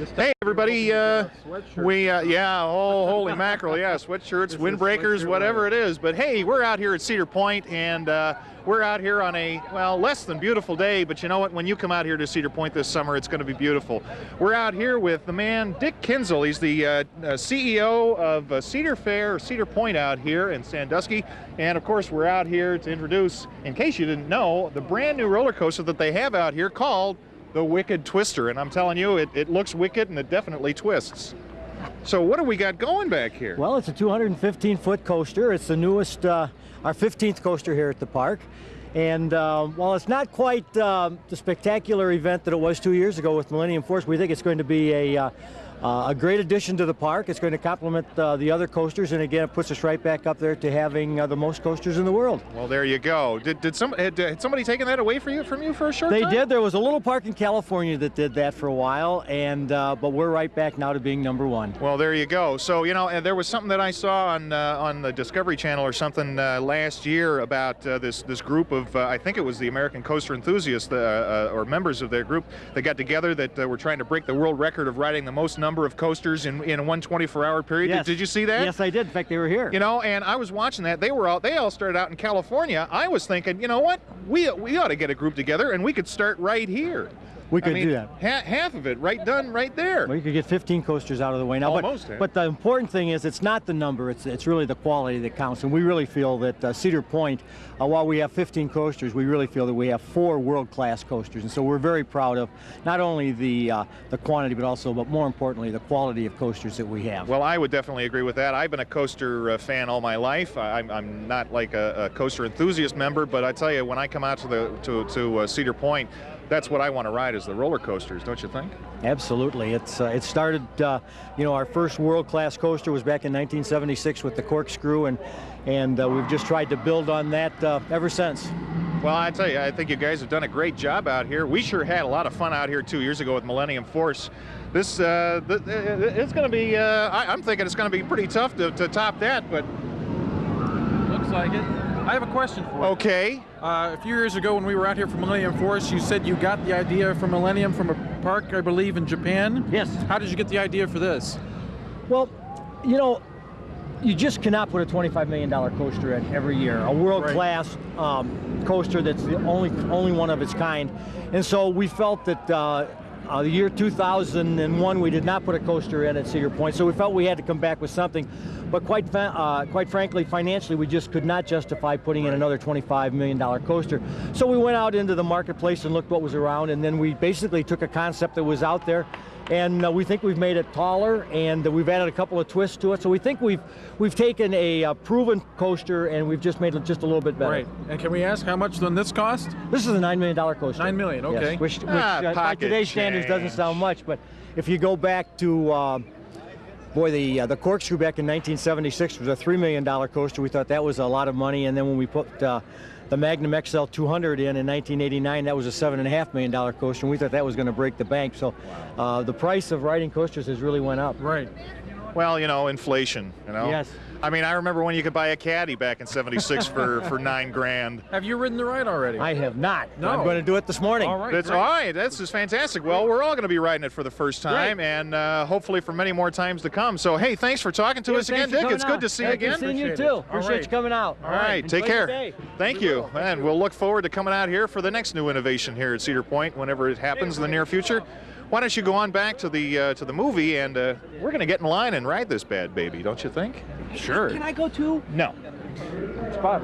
Hey everybody, holy mackerel, yeah, sweatshirts, windbreakers, whatever it is. But hey, we're out here at Cedar Point, and we're out here on a, well, less than beautiful day, but you know what, when you come out here to Cedar Point this summer, it's going to be beautiful. We're out here with the man, Dick Kinzel. He's the CEO of Cedar Fair, Cedar Point out here in Sandusky. And of course, we're out here to introduce, in case you didn't know, the brand new roller coaster that they have out here called the Wicked Twister. And I'm telling you, it looks wicked and it definitely twists. So what do we got going back here? Well, it's a 215-foot coaster. It's the newest, our 15th coaster here at the park. And while it's not quite the spectacular event that it was 2 years ago with Millennium Force, we think it's going to be a great addition to the park. It's going to complement the other coasters, and again, it puts us right back up there to having the most coasters in the world. Well, there you go. Had somebody taken that away from you for a short time? They did. There was a little park in California that did that for a while, and but we're right back now to being #1. Well, there you go. So, you know, and there was something that I saw on the Discovery Channel or something last year about this group of, I think it was the American Coaster Enthusiasts, or members of their group that got together that were trying to break the world record of riding the most number of coasters in one 24-hour period. Yes. Did you see that? Yes, I did. In fact, they were here. You know, and I was watching that. They all started out in California. I was thinking, you know what? We ought to get a group together and we could start right here. We could do that. Half of it done right there. Well, you could get 15 coasters out of the way now. Almost. But the important thing is it's not the number, it's really the quality that counts. And we really feel that Cedar Point, while we have 15 coasters, we really feel that we have 4 world-class coasters. And so we're very proud of not only the quantity, but more importantly, the quality of coasters that we have. Well, I would definitely agree with that. I've been a coaster fan all my life. I'm not like a coaster enthusiast member, but I tell you, when I come out to Cedar Point, that's what I want to ride, is the roller coasters, don't you think? Absolutely. It started, you know, our first world-class coaster was back in 1976 with the corkscrew, and we've just tried to build on that ever since. Well, I tell you, I think you guys have done a great job out here. We sure had a lot of fun out here 2 years ago with Millennium Force. This, it's going to be, I'm thinking it's going to be pretty tough to top that, but... Looks like it. I have a question for you. Okay. A few years ago when we were out here for Millennium Force, you said you got the idea for Millennium from a park, I believe, in Japan? Yes. How did you get the idea for this? Well, you know, you just cannot put a $25 million coaster in every year. A world-class coaster that's the only one of its kind. And so we felt that the year 2001, we did not put a coaster in at Cedar Point, so we felt we had to come back with something. But quite frankly, financially, we just could not justify putting in another $25 million coaster. So we went out into the marketplace and looked what was around, and then we basically took a concept that was out there, and we think we've made it taller, and we've added a couple of twists to it. So we think we've taken a proven coaster and we've just made it just a little bit better. Right. And can we ask how much then this cost? This is a $9 million coaster. $9 million, okay. Yes, which by today's standards doesn't sound much, but if you go back to the corkscrew back in 1976 was a $3 million coaster. We thought that was a lot of money, and then when we put the Magnum XL 200 in 1989, that was a $7.5 million coaster, and we thought that was going to break the bank. So the price of riding coasters has really went up. Right. Well, you know, inflation, you know. Yes. I mean, I remember when you could buy a caddy back in '76 for $9 grand. Have you ridden the ride already? I have not. No. I'm going to do it this morning. All right. That's all right. This is fantastic. Well, we're all going to be riding it for the first time, and hopefully for many more times to come. So, hey, thanks for talking to us again, Dick. It's good to see you again. Good seeing you too. Appreciate you coming out. All right. Take care. Thank you. And we'll look forward to coming out here for the next new innovation here at Cedar Point whenever it happens in the near future. Why don't you go on back to the movie, and we're going to get in line and ride this bad baby, don't you think? Sure. Can I go too? No. Spot.